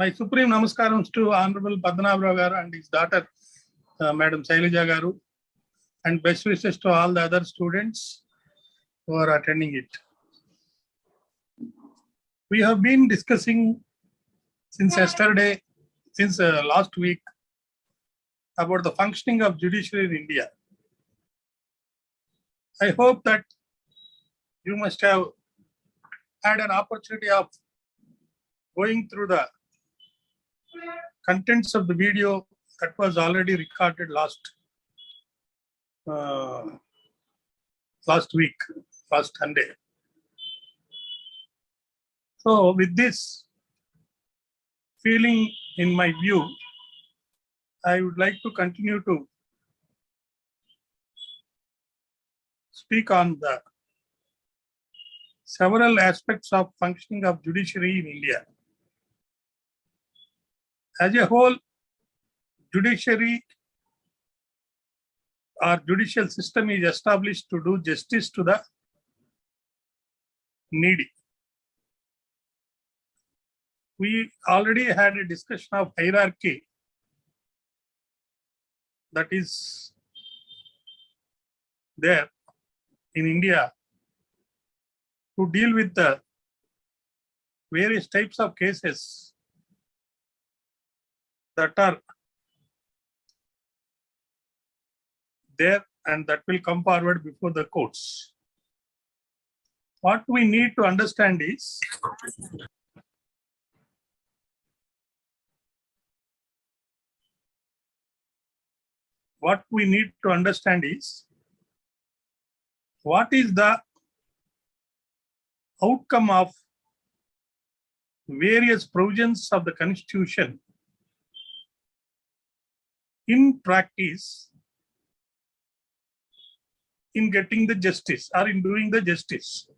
My supreme namaskarams to Honorable Padmanabh Garu and his daughter, Madam Shailaja Garu, and best wishes to all the other students who are attending it. We have been discussing since yesterday, since last week, about the functioning of judiciary in India. I hope that you must have had an opportunity of going through the contents of the video that was already recorded last week, last Sunday. So with this feeling in my view, I would like to continue to speak on the several aspects of functioning of judiciary in India. As a whole, judiciary or judicial system is established to do justice to the needy. We already had a discussion of hierarchy that is there in India to deal with the various types of cases that are there and that will come forward before the courts. What we need to understand is what is the outcome of various provisions of the Constitution in practice in getting the justice or in doing the justice.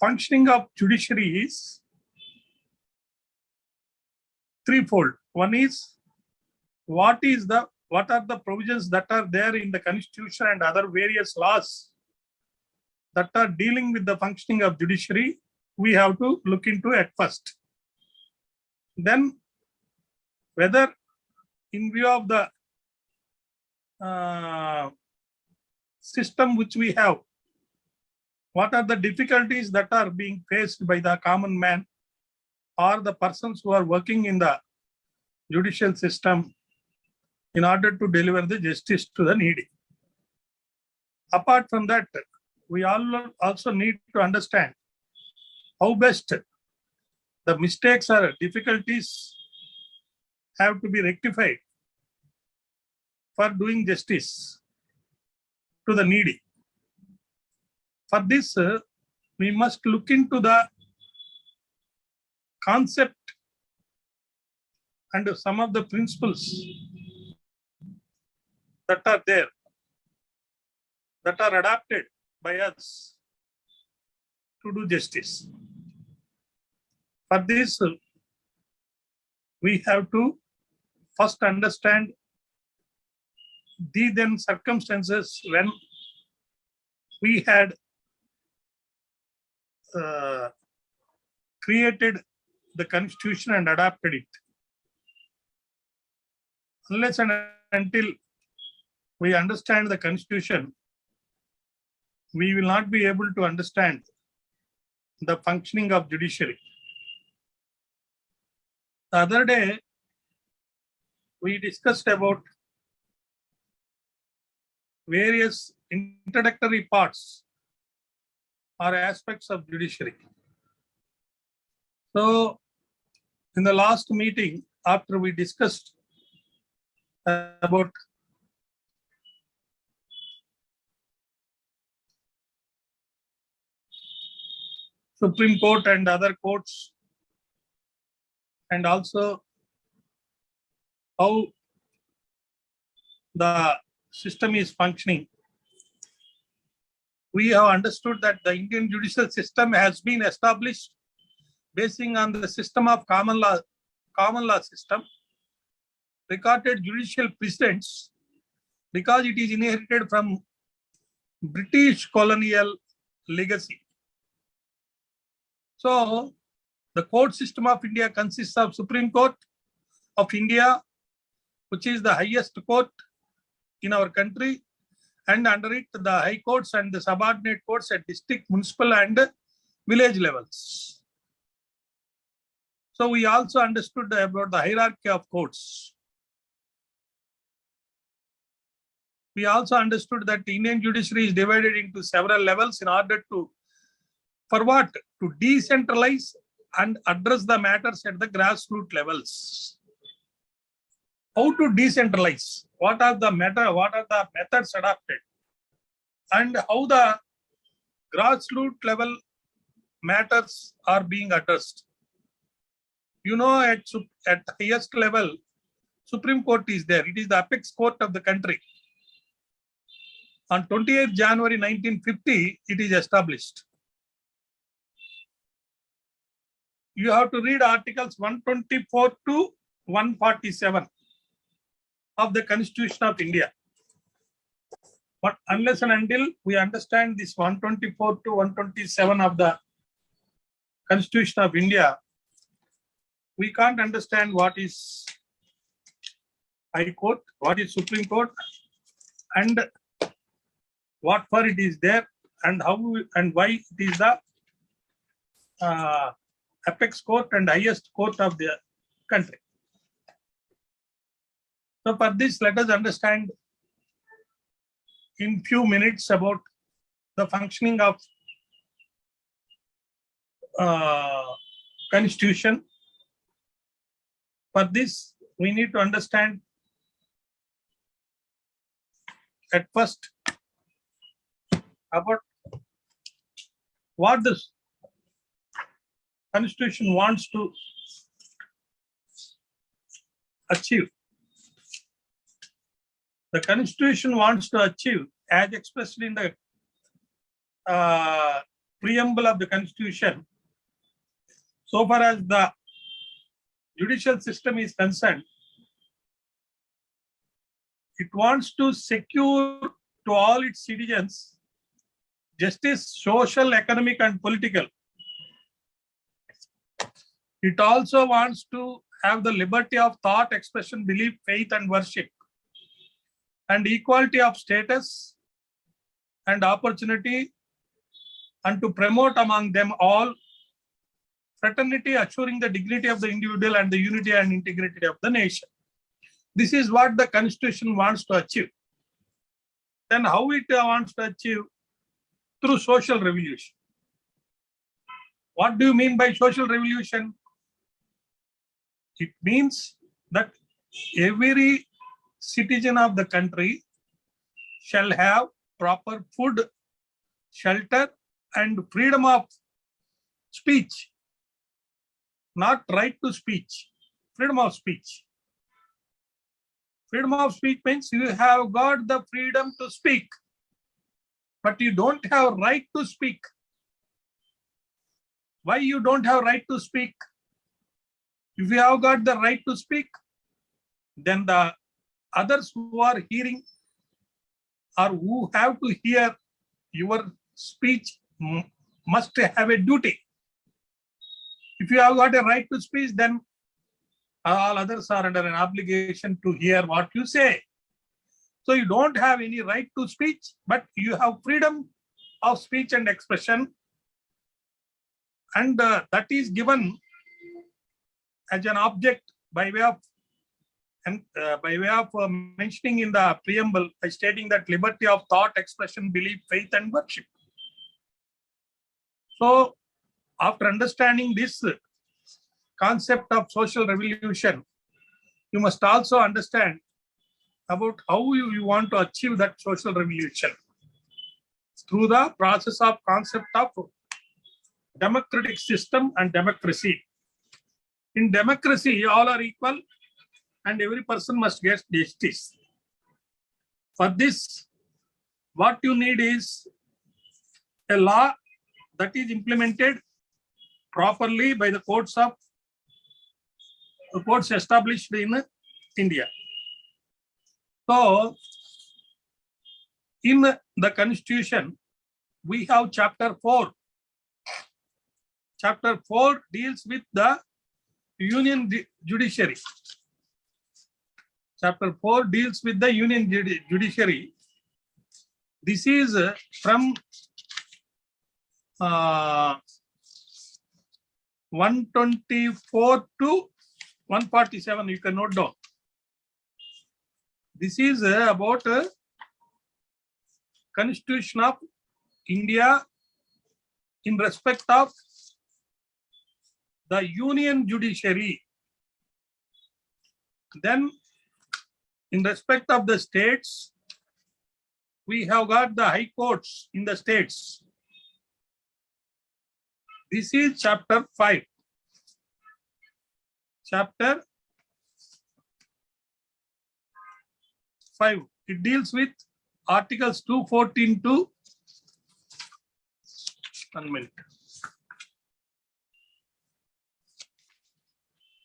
Functioning of judiciary is threefold. One is what are the provisions that are there in the Constitution and other various laws that are dealing with the functioning of judiciary, we have to look into at first. Then whether in view of the system which we have, what are the difficulties that are being faced by the common man or the persons who are working in the judicial system in order to deliver the justice to the needy. Apart from that, we also need to understand how best the mistakes or difficulties have to be rectified for doing justice to the needy. For this, we must look into the concept and some of the principles that are there, that are adapted by us to do justice. For this, we have to first understand the then circumstances when we had created the Constitution and adapted it. Unless and until we understand the Constitution, we will not be able to understand the functioning of judiciary. The other day, we discussed about various introductory parts or aspects of judiciary. So, in the last meeting, after we discussed about Supreme Court and other courts, and also how the system is functioning, we have understood that the Indian judicial system has been established basing on the system of common law system, recorded judicial precedents, because it is inherited from British colonial legacy. So The court system of India consists of Supreme Court of India, which is the highest court in our country, and under it the high courts and the subordinate courts at district, municipal and village levels. So we also understood about the hierarchy of courts. We also understood that the Indian judiciary is divided into several levels in order to, for what? To decentralize and address the matters at the grassroots levels. How to decentralize? What are the methods adopted? And how the grassroots level matters are being addressed. You know, at highest level, Supreme Court is there. It is the apex court of the country. On 28th January 1950, it is established. You have to read articles 124 to 147 of the Constitution of India. But unless and until we understand this 124 to 127 of the Constitution of India, we can't understand what is High Court, what is Supreme Court, and what for it is there, and how and why it is the apex court and highest court of the country. So for this, let us understand in few minutes about the functioning of Constitution. For this, we need to understand at first about what the Constitution wants to achieve. The Constitution wants to achieve, as expressed in the preamble of the Constitution, so far as the judicial system is concerned, it wants to secure to all its citizens justice, social, economic, and political. It also wants to have the liberty of thought, expression, belief, faith, and worship, and equality of status and opportunity, and to promote among them all fraternity, assuring the dignity of the individual and the unity and integrity of the nation. This is what the Constitution wants to achieve. Then how it wants to achieve? Through social revolution. What do you mean by social revolution? It means that every citizen of the country shall have proper food, shelter, and freedom of speech. Not right to speech, freedom of speech. Freedom of speech means you have got the freedom to speak, but you don't have right to speak. Why you don't have right to speak? If you have got the right to speak, then the others who are hearing or who have to hear your speech must have a duty. If you have got a right to speak, then all others are under an obligation to hear what you say. So you don't have any right to speech, but you have freedom of speech and expression. And that is given as an object by way of mentioning in the preamble by stating that liberty of thought, expression, belief, faith, and worship. So after understanding this concept of social revolution, you must also understand about how you want to achieve that social revolution through the process of concept of democratic system and democracy. In democracy, all are equal and every person must get justice. For this, what you need is a law that is implemented properly by the courts established in India. So, in the Constitution, we have Chapter 4. Chapter 4 deals with the Union Judiciary. Chapter 4 deals with the Union Judiciary. This is from 124 to 147. You can note down. This is about Constitution of India in respect of the Union Judiciary. Then in respect of the states, we have got the high courts in the states. This is chapter 5. Chapter 5. It deals with articles 214 to 1 minute.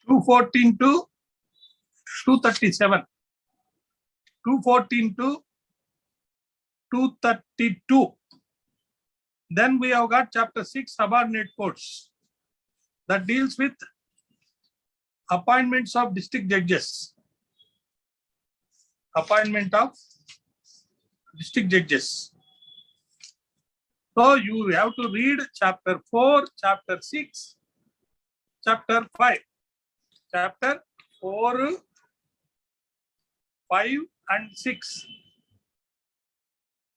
214 to 237. 214 to 232. Then we have got chapter 6, subordinate courts, that deals with appointments of district judges. Appointment of district judges. So you have to read chapter 4, chapter 6, chapter 5. Chapter 4, 5 and 6.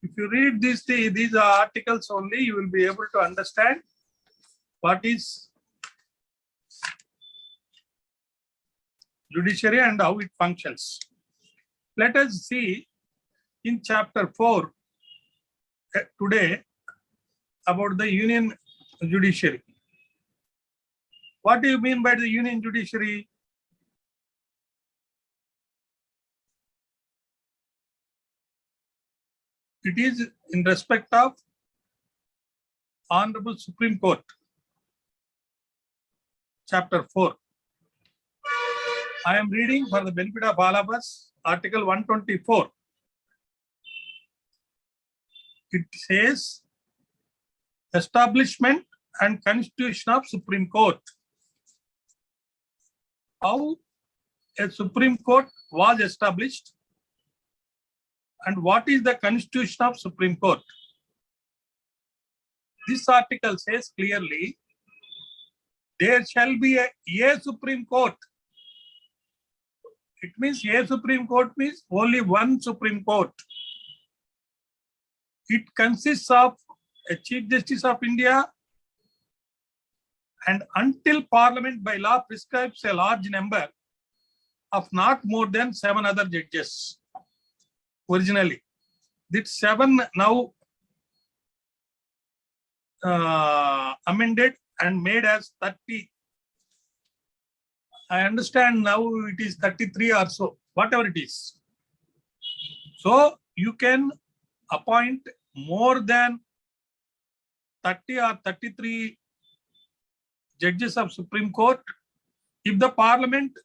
If you read these articles only, you will be able to understand what is judiciary and how it functions. Let us see in chapter 4 today about the Union Judiciary. What do you mean by the Union Judiciary? It is in respect of Honorable Supreme Court. Chapter 4. I am reading for the benefit of all of us, Article 124. It says, establishment and constitution of Supreme Court. How a Supreme Court was established and what is the constitution of Supreme Court. This article says clearly, there shall be a Supreme Court. It means a Supreme Court means only one Supreme Court. It consists of a Chief Justice of India, and until Parliament by law prescribes a large number of not more than 7 other judges. Originally, this 7 now amended and made as 30. I understand now it is 33 or so, whatever it is. So you can appoint more than 30 or 33 judges of Supreme Court if the Parliament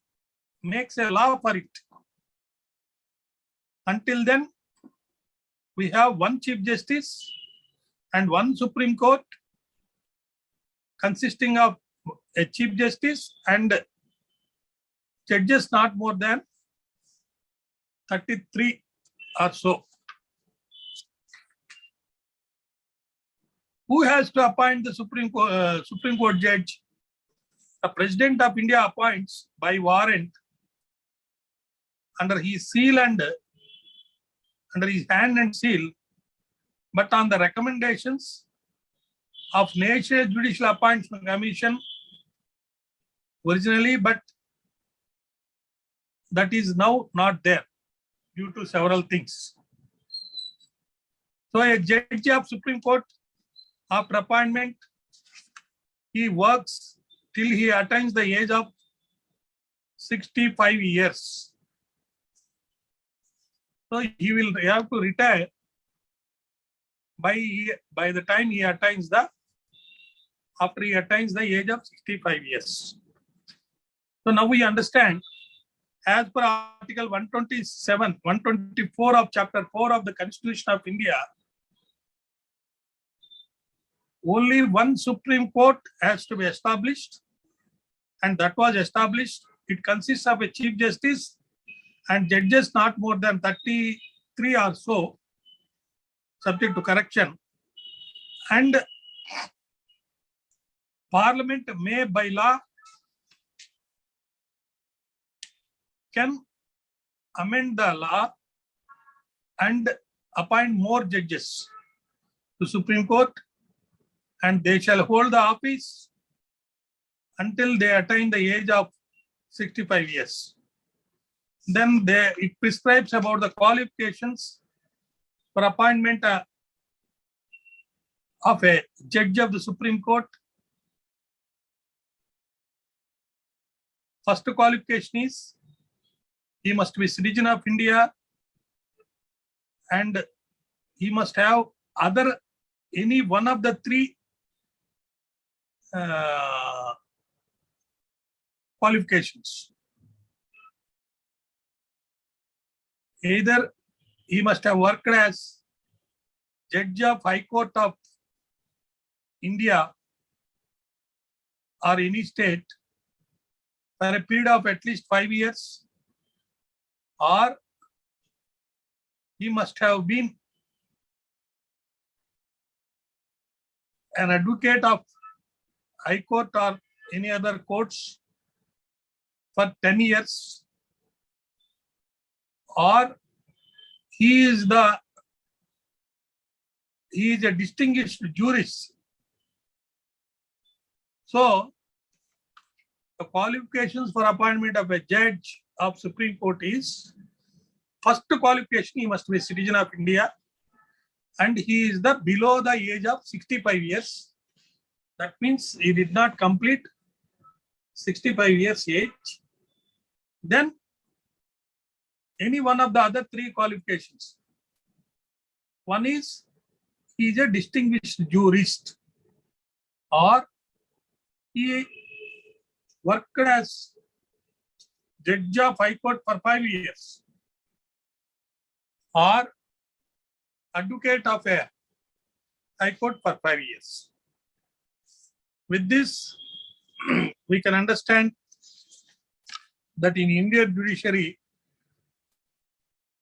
makes a law for it. Until then, we have one Chief Justice and one Supreme Court consisting of a Chief Justice and judges not more than 33 or so. Who has to appoint the Supreme Court judge? The President of India appoints by warrant under his seal and under his hand and seal, but on the recommendations of National Judicial Appointment Commission originally, but that is now not there due to several things. So a judge of Supreme Court, after appointment, he works till he attains the age of 65 years. So he will have to retire by the time he attains after he attains the age of 65 years. So now we understand, as per Article 127, 124 of Chapter 4 of the Constitution of India, only one Supreme Court has to be established, and that was established. It consists of a Chief Justice and judges not more than 33 or so, subject to correction. And Parliament may by law can amend the law and appoint more judges to Supreme Court, and they shall hold the office until they attain the age of 65 years. Then it prescribes about the qualifications for appointment of a judge of the Supreme Court. First qualification is he must be citizen of India, and he must have any one of the three qualifications. Either he must have worked as Judge of High Court of India or any state for a period of at least 5 years, or he must have been an advocate of High Court or any other courts for 10 years, or he is a distinguished jurist. So, the qualifications for appointment of a judge of Supreme Court is, first qualification, he must be a citizen of India, and he is below the age of 65 years. That means he did not complete 65 years age. Then any one of the other three qualifications. One is he is a distinguished jurist, or he worked as Judge of High Court for 5 years, or advocate of a High Court for 5 years. With this, we can understand that in Indian Judiciary,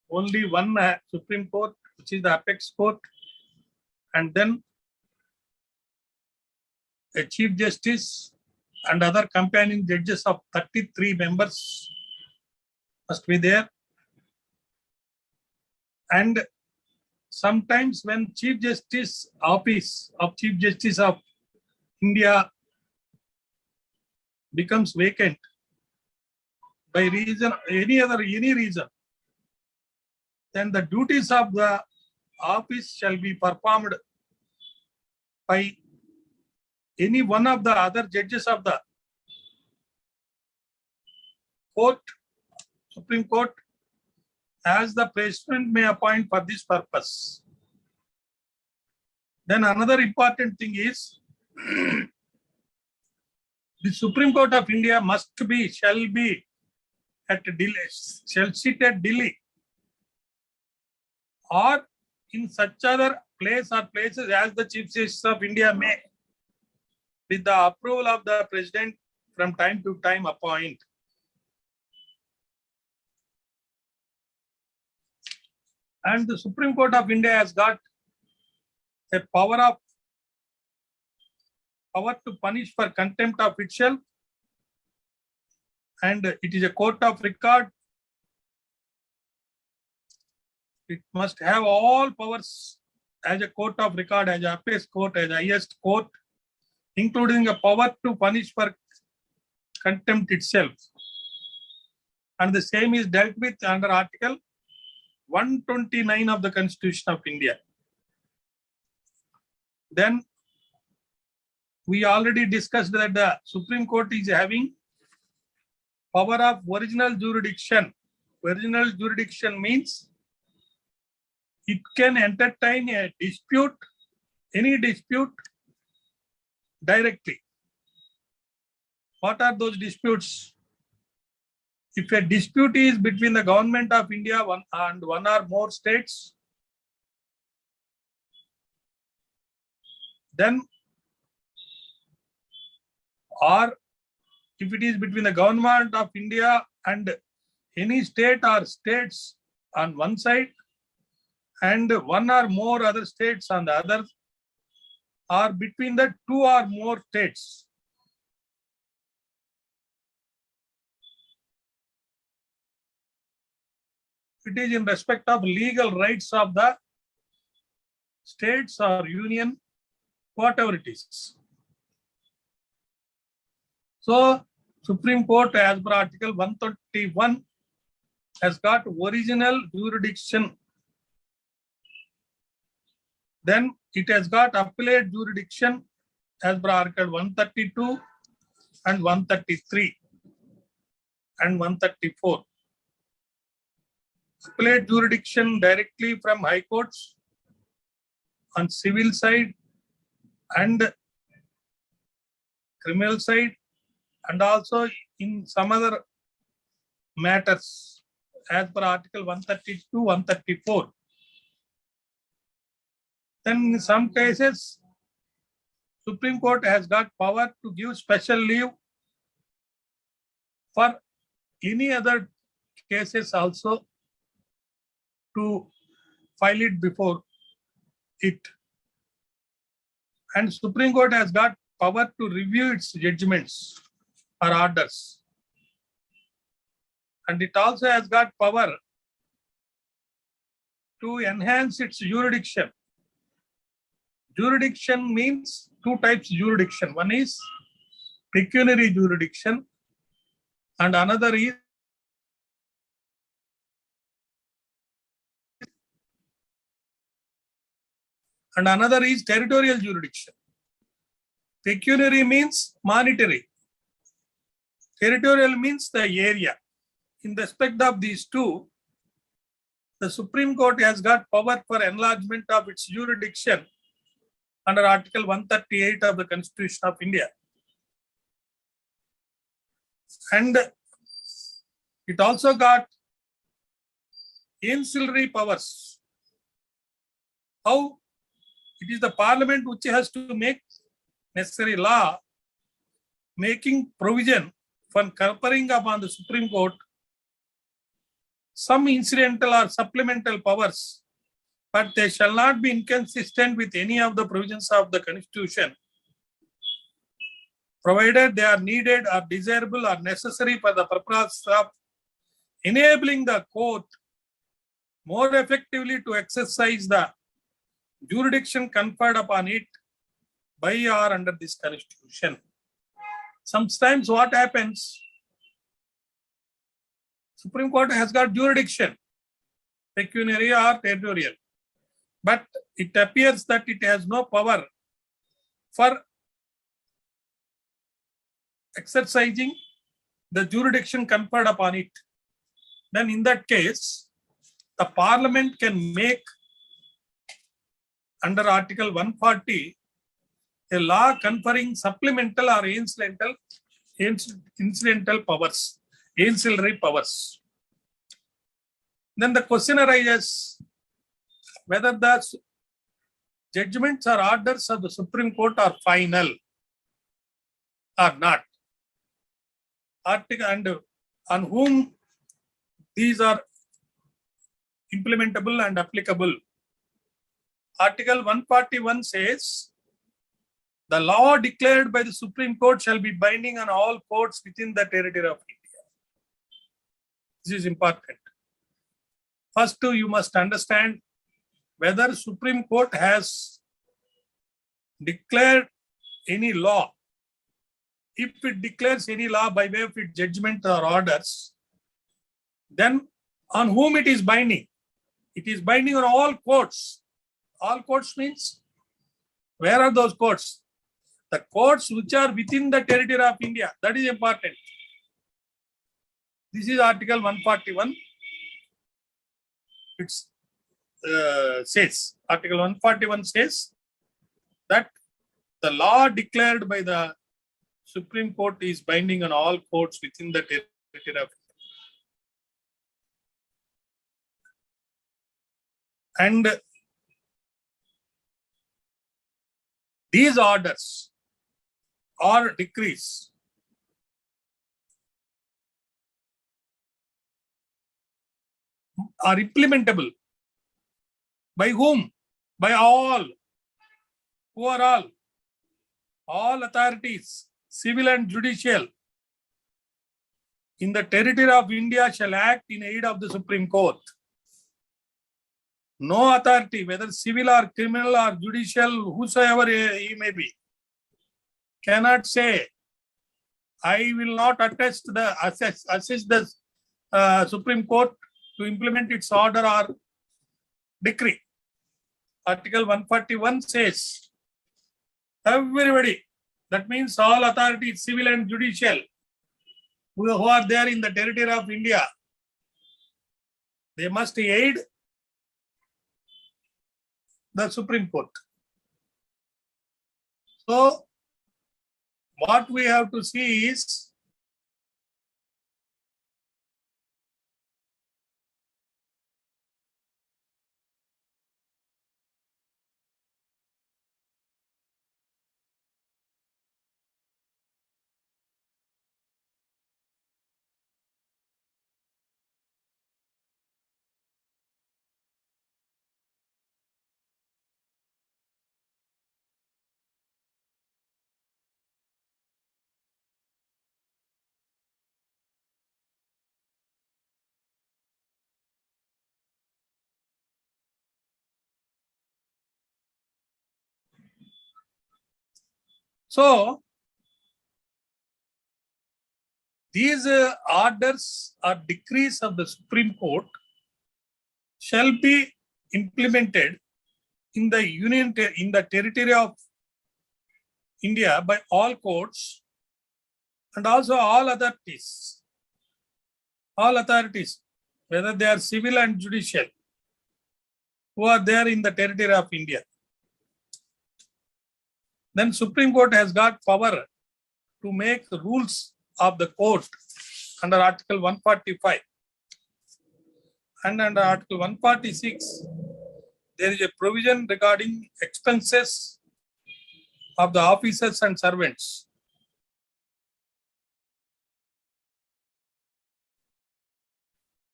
only one Supreme Court, which is the apex court, and then a Chief Justice and other companion judges of 33 members must be there. And sometimes when Chief Justice office of Chief Justice of India becomes vacant by any reason, then the duties of the office shall be performed by any one of the other judges of the court, Supreme Court, as the president may appoint for this purpose. Then another important thing is the Supreme Court of India shall sit at Delhi, or in such other place or places as the Chief Justice of India may, with the approval of the President, from time to time appoint. And the Supreme Court of India has got a power to punish for contempt of itself, and it is a court of record. It must have all powers as a court of record, as a apex court, as highest court, including a power to punish for contempt itself. And the same is dealt with under Article 129 of the Constitution of India. Then we already discussed that the Supreme Court is having power of original jurisdiction. Original jurisdiction means it can entertain a dispute, any dispute, directly. What are those disputes? If a dispute is between the government of India and one or more states, then or if it is between the government of India and any state or states on one side and one or more other states on the other, or between the two or more states. It is in respect of legal rights of the states or union, whatever it is. So, Supreme Court, as per Article 131, has got original jurisdiction. Then it has got appellate jurisdiction as per Article 132 and 133 and 134. Appellate jurisdiction directly from high courts on civil side and criminal side, and also in some other matters as per Article 132, 134. Then in some cases, Supreme Court has got power to give special leave for any other cases also to file it before it. And Supreme Court has got power to review its judgments or orders. And it also has got power to enhance its jurisdiction. Jurisdiction means two types of jurisdiction. One is pecuniary jurisdiction and another is territorial jurisdiction. Pecuniary means monetary. Territorial means the area. In respect of these two, the Supreme Court has got power for enlargement of its jurisdiction under Article 138 of the Constitution of India. And it also got ancillary powers. How? It is the Parliament which has to make necessary law, making provision for conferring upon the Supreme Court some incidental or supplemental powers, but they shall not be inconsistent with any of the provisions of the Constitution, provided they are needed or desirable or necessary for the purpose of enabling the court more effectively to exercise the jurisdiction conferred upon it by or under this Constitution. Sometimes what happens, Supreme Court has got jurisdiction, pecuniary or territorial, but it appears that it has no power for exercising the jurisdiction conferred upon it. Then in that case, the Parliament can make under Article 140 a law conferring supplemental or incidental powers, ancillary powers. Then the question arises whether the judgments or orders of the Supreme Court are final or not. And on whom these are implementable and applicable. Article 141 says, the law declared by the Supreme Court shall be binding on all courts within the territory of India. This is important. First, you must understand whether Supreme Court has declared any law. If it declares any law by way of its judgment or orders, then on whom it is binding? It is binding on all courts. All courts means, where are those courts? The courts which are within the territory of India. That is important. This is Article 141. It says, Article 141 says that the law declared by the Supreme Court is binding on all courts within the territory of India. And these orders or decrees are implementable by whom? By all. Who are all? All authorities, civil and judicial, in the territory of India shall act in aid of the Supreme Court. No authority, whether civil or criminal or judicial, whosoever he may be, cannot say, I will not assist the Supreme Court to implement its order or decree. Article 141 says, everybody, that means all authorities, civil and judicial, who are there in the territory of India, they must aid the Supreme Court. So, what we have to see is, so these orders or decrees of the Supreme Court shall be implemented in the union, in the territory of India by all courts and also all authorities. All authorities, whether they are civil and judicial, who are there in the territory of India. Then Supreme Court has got power to make rules of the court under Article 145. And under Article 146, there is a provision regarding expenses of the officers and servants.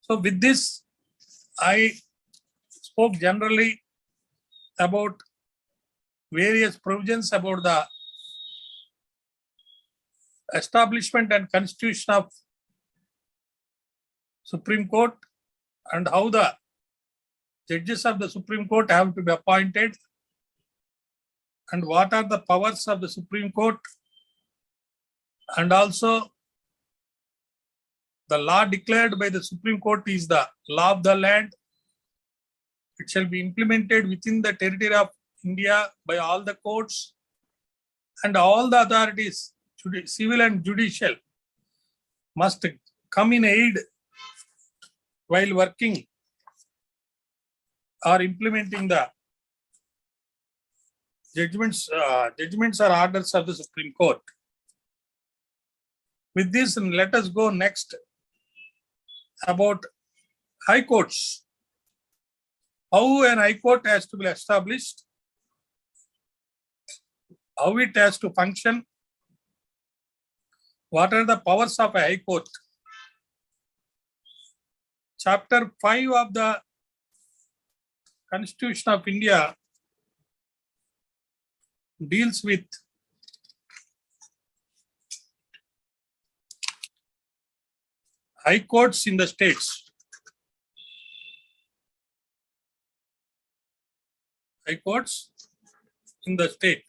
So with this, I spoke generally about various provisions about the establishment and constitution of Supreme Court and how the judges of the Supreme Court have to be appointed and what are the powers of the Supreme Court, and also the law declared by the Supreme Court is the law of the land. It shall be implemented within the territory of India by all the courts and all the authorities, civil and judicial, must come in aid while working or implementing the judgments or orders of the Supreme Court. With this, let us go next about high courts. How an high court has to be established, how it has to function, what are the powers of a high court. Chapter 5 of the Constitution of India deals with high courts in the states. High courts in the state.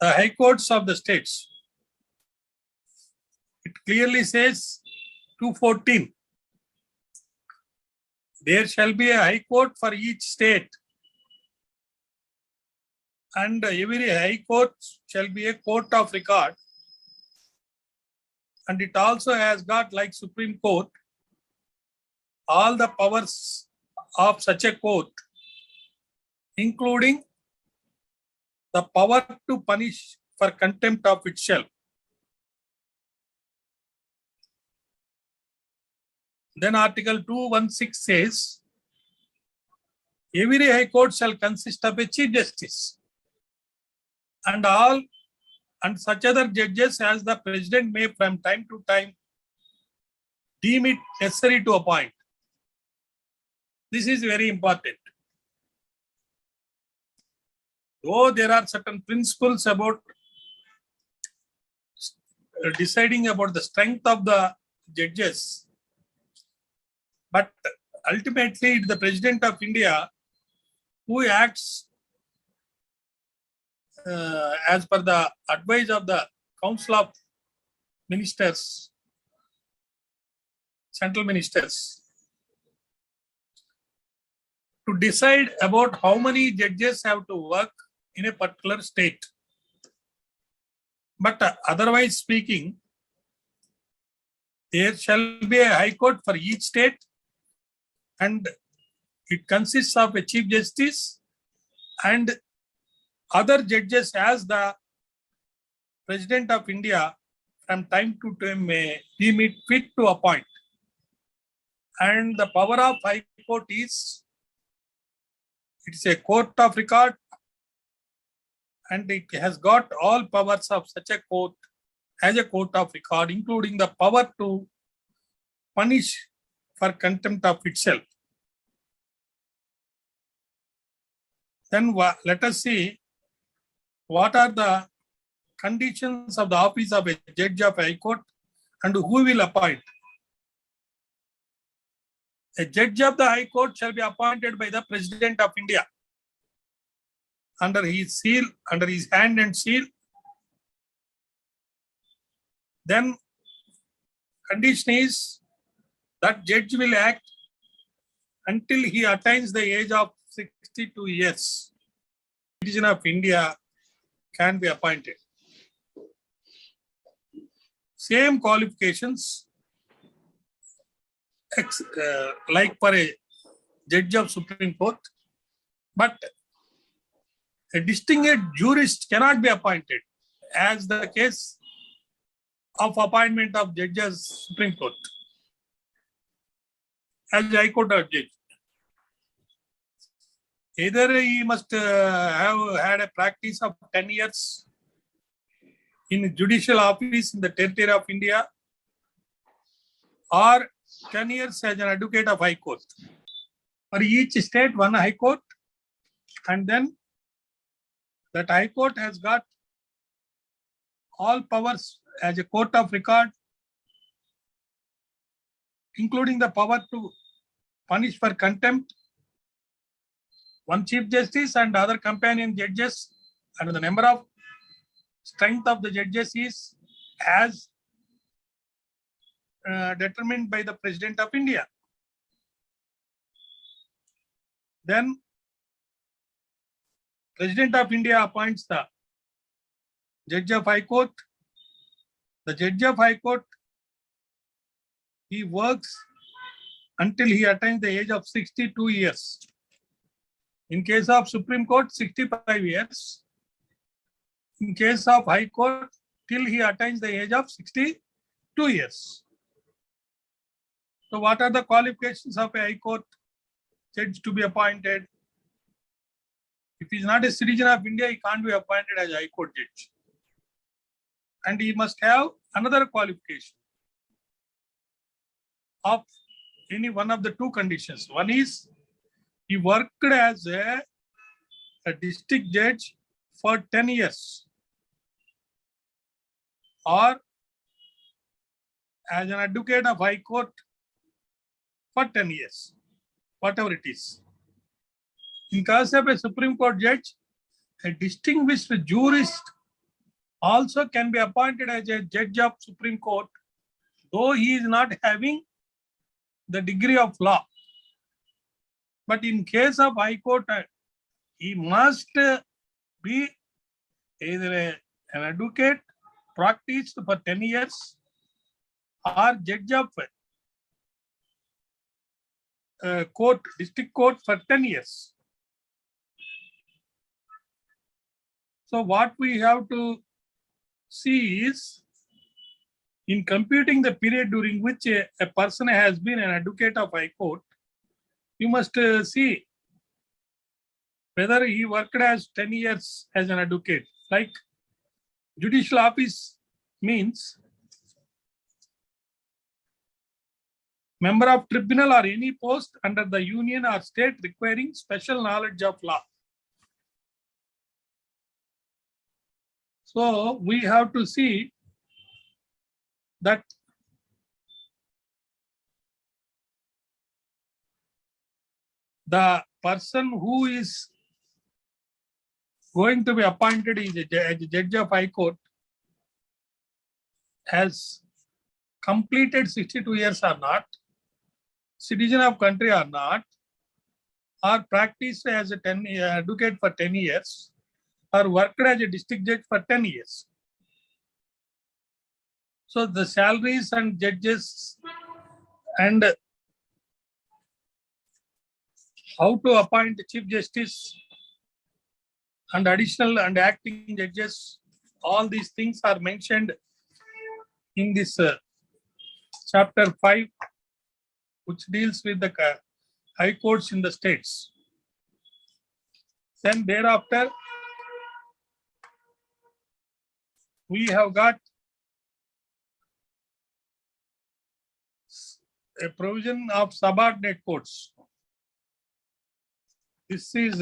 The high courts of the states. It clearly says 214. There shall be a high court for each state, and every high court shall be a court of record. And it also has got, like Supreme Court, all the powers of such a court, including the power to punish for contempt of itself. Then Article 216 says, every high court shall consist of a chief justice. and such other judges as the president may from time to time deem it necessary to appoint. This is very important. Though there are certain principles about deciding about the strength of the judges, but ultimately it's the President of India who acts as per the advice of the Council of Ministers, Central Ministers, to decide about how many judges have to work in a particular state. But otherwise speaking, there shall be a high court for each state, and it consists of a chief justice and other judges as the President of India from time to time may deem it fit to appoint. And the power of high court is, it's a court of record, and it has got all powers of such a court as a court of record, including the power to punish for contempt of itself. Then let us see what are the conditions of the office of a judge of High Court and who will appoint. A judge of the High Court shall be appointed by the President of India under his seal, under his hand and seal. Then condition is that judge will act until he attains the age of 62 years. Citizen of India can be appointed. Same qualifications like for a judge of Supreme Court, but a distinguished jurist cannot be appointed, as the case of appointment of judges Supreme Court as High Court or judge. Either he must have had a practice of 10 years in judicial office in the territory of India, or 10 years as an advocate of High Court. For each state, one High Court, and then that High Court has got all powers as a court of record, including the power to punish for contempt, one Chief Justice and other companion judges, and the number of strength of the judges is as determined by the President of India. Then President of India appoints the Judge of High Court. The Judge of High Court, he works until he attains the age of 62 years. In case of Supreme Court, 65 years. In case of High Court, till he attains the age of 62 years. So what are the qualifications of a High Court judge to be appointed? If he is not a citizen of India, he can't be appointed as a High Court judge. And he must have another qualification of any one of the two conditions. One is he worked as a district judge for 10 years or as an advocate of High Court for 10 years, whatever it is. In case of a Supreme Court judge, a distinguished jurist also can be appointed as a judge of Supreme Court, though he is not having the degree of law. But in case of High Court, he must be either an advocate practiced for 10 years or judge of court, district court for 10 years. So what we have to see is, in computing the period during which a person has been an advocate of High Court, you must see whether he worked as 10 years as an advocate. Like judicial office means member of tribunal or any post under the union or state requiring special knowledge of law. So we have to see that the person who is going to be appointed as a judge of High Court has completed 62 years or not, citizen of country or not, or practiced as a advocate for 10 years, or worked as a district judge for 10 years. So the salaries and judges and how to appoint the Chief Justice and additional and acting judges, all these things are mentioned in this chapter 5, which deals with the high courts in the states. Then thereafter, we have got a provision of subordinate courts. This is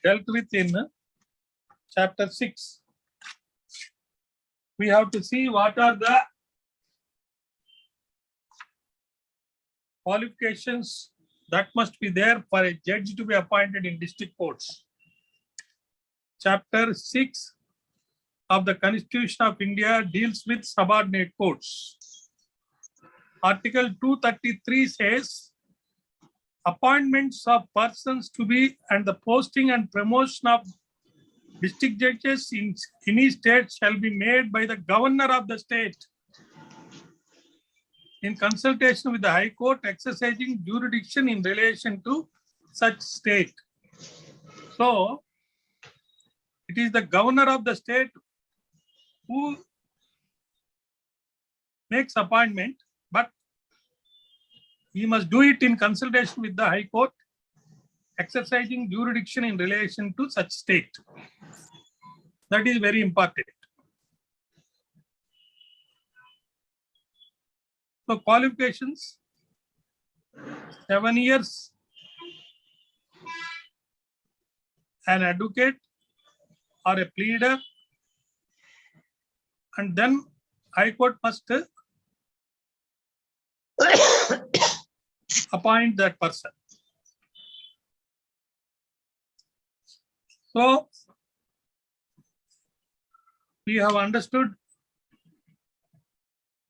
dealt with in chapter 6. We have to see what are the qualifications that must be there for a judge to be appointed in district courts. Chapter 6 of the Constitution of India deals with subordinate courts. Article 233 says, appointments of persons to be and the posting and promotion of district judges in any state shall be made by the governor of the state in consultation with the High Court exercising jurisdiction in relation to such state. So, it is the governor of the state who makes appointment, but he must do it in consultation with the High Court exercising jurisdiction in relation to such state. That is very important. So qualifications, 7 years, an advocate or a pleader, and then High Court must appoint that person. So we have understood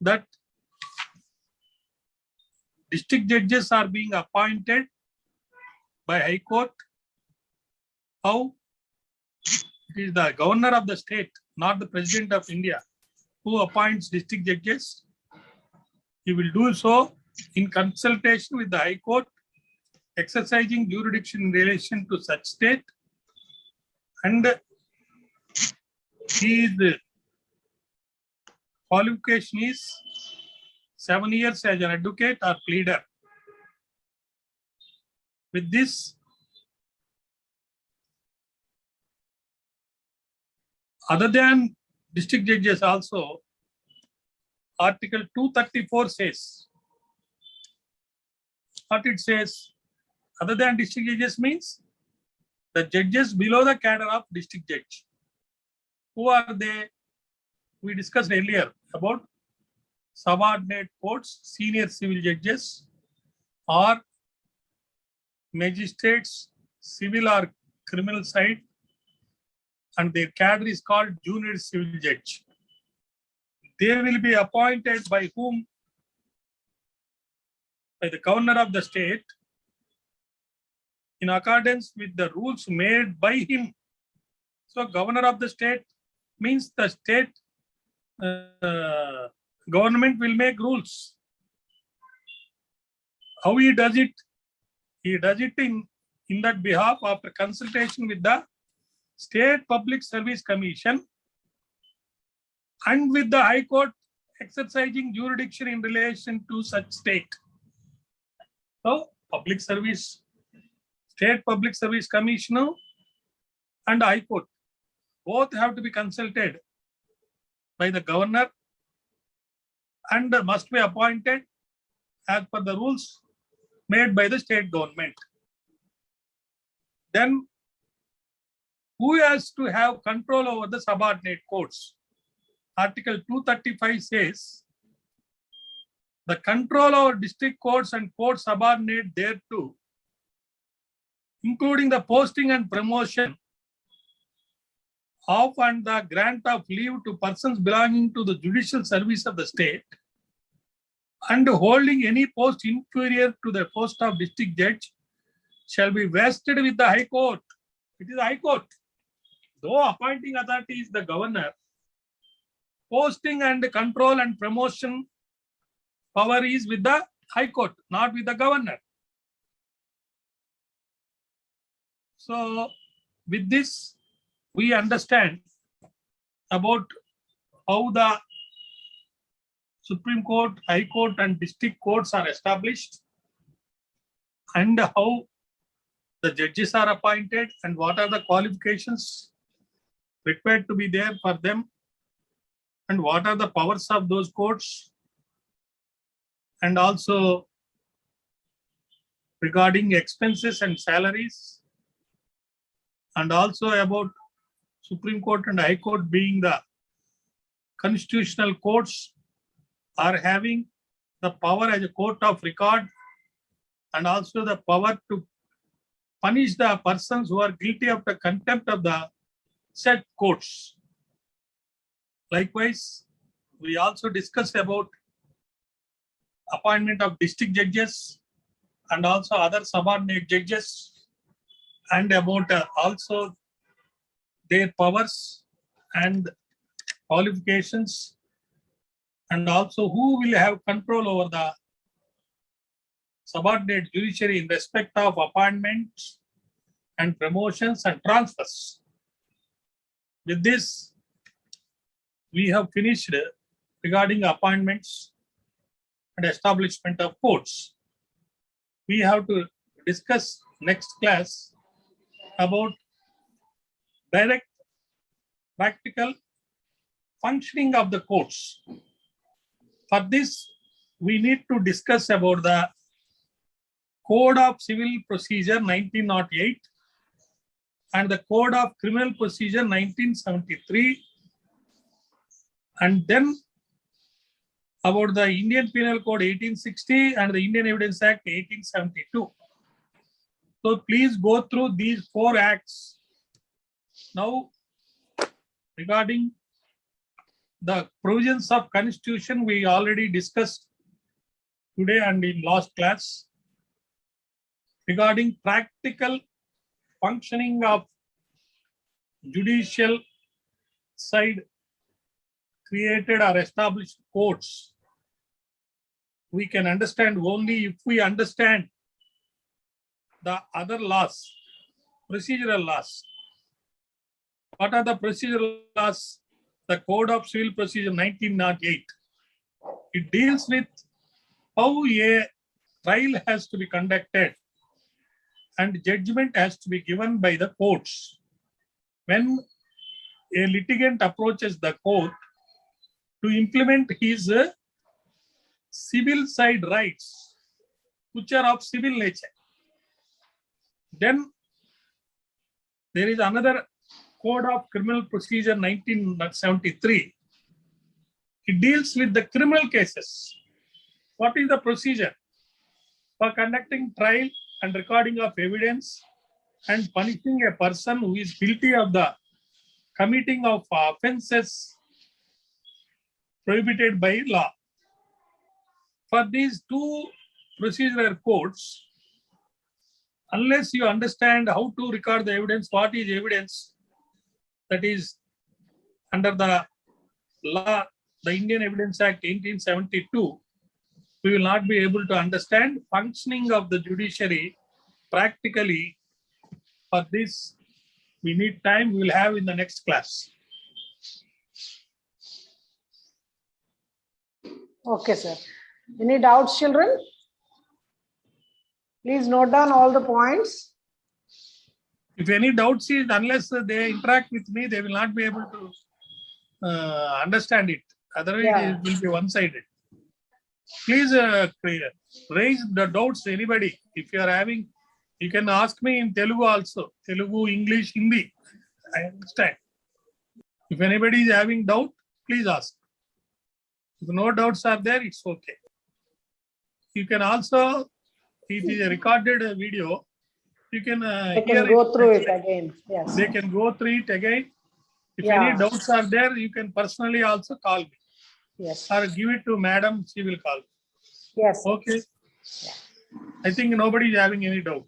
that district judges are being appointed by High Court. How? It is the governor of the state, not the President of India, who appoints district judges. He will do so in consultation with the High Court, exercising jurisdiction in relation to such state, and his qualification is 7 years as an advocate or pleader. With this, other than district judges also, Article 234 says, what it says, other than district judges means the judges below the cadre of district judge. Who are they? We discussed earlier about subordinate courts, senior civil judges, or magistrates, civil or criminal side, and their cadre is called junior civil judge. They will be appointed by whom? By the governor of the state in accordance with the rules made by him. So governor of the state means the state government will make rules. How he does it? He does it in that behalf after consultation with the State Public Service Commission and with the High Court exercising jurisdiction in relation to such state. So, public service, State Public Service Commissioner and High Court, both have to be consulted by the governor and must be appointed as per the rules made by the state government. Then who has to have control over the subordinate courts? Article 235 says the control over district courts and courts subordinate thereto, including the posting and promotion of and the grant of leave to persons belonging to the judicial service of the state and holding any post inferior to the post of district judge shall be vested with the High Court. It is High Court. Though appointing authority is the governor, posting and control and promotion power is with the High Court, not with the governor. So with this, we understand about how the Supreme Court, High Court and district courts are established and how the judges are appointed and what are the qualifications required to be there for them and what are the powers of those courts, and also regarding expenses and salaries, and also about Supreme Court and High Court being the constitutional courts are having the power as a court of record and also the power to punish the persons who are guilty of the contempt of the said courts. Likewise, we also discussed about appointment of district judges and also other subordinate judges and about also their powers and qualifications and also who will have control over the subordinate judiciary in respect of appointments and promotions and transfers. With this, we have finished regarding appointments and establishment of courts. We have to discuss next class about direct practical functioning of the courts. For this, we need to discuss about the Code of Civil Procedure 1908 and the Code of Criminal Procedure 1973, and then about the Indian Penal Code 1860 and the Indian Evidence Act 1872. So please go through these 4 acts. Now, regarding the provisions of Constitution, we already discussed today and in last class. Regarding practical functioning of judicial side created or established courts, we can understand only if we understand the other laws, procedural laws. What are the procedural laws? The Code of Civil Procedure 1908. It deals with how a trial has to be conducted and judgment has to be given by the courts. When a litigant approaches the court to implement his civil side rights, which are of civil nature, then there is another Code of Criminal Procedure 1973. It deals with the criminal cases. What is the procedure for conducting trial and recording of evidence and punishing a person who is guilty of the committing of offenses prohibited by law? For these 2 procedural codes, unless you understand how to record the evidence, what is evidence, that is under the law, the Indian Evidence Act 1872, we will not be able to understand functioning of the judiciary practically. For this, we need time. We will have in the next class. Okay, sir. Any doubts, children? Please note down all the points. If any doubts is, unless they interact with me, they will not be able to understand it. Otherwise, Yeah. it will be one-sided. Please raise the doubts. Anybody, if you are having, you can ask me in Telugu also. Telugu, English, Hindi. I understand. If anybody is having doubt, please ask. If no doubts are there, it's okay. You can also, it is a recorded video. You can They hear can go it. through it again. Yes. They can go through it again. If Yeah. any doubts are there, you can personally also call me Yes. or give it to madam. She will call. Yes. Okay. I think nobody is having any doubt.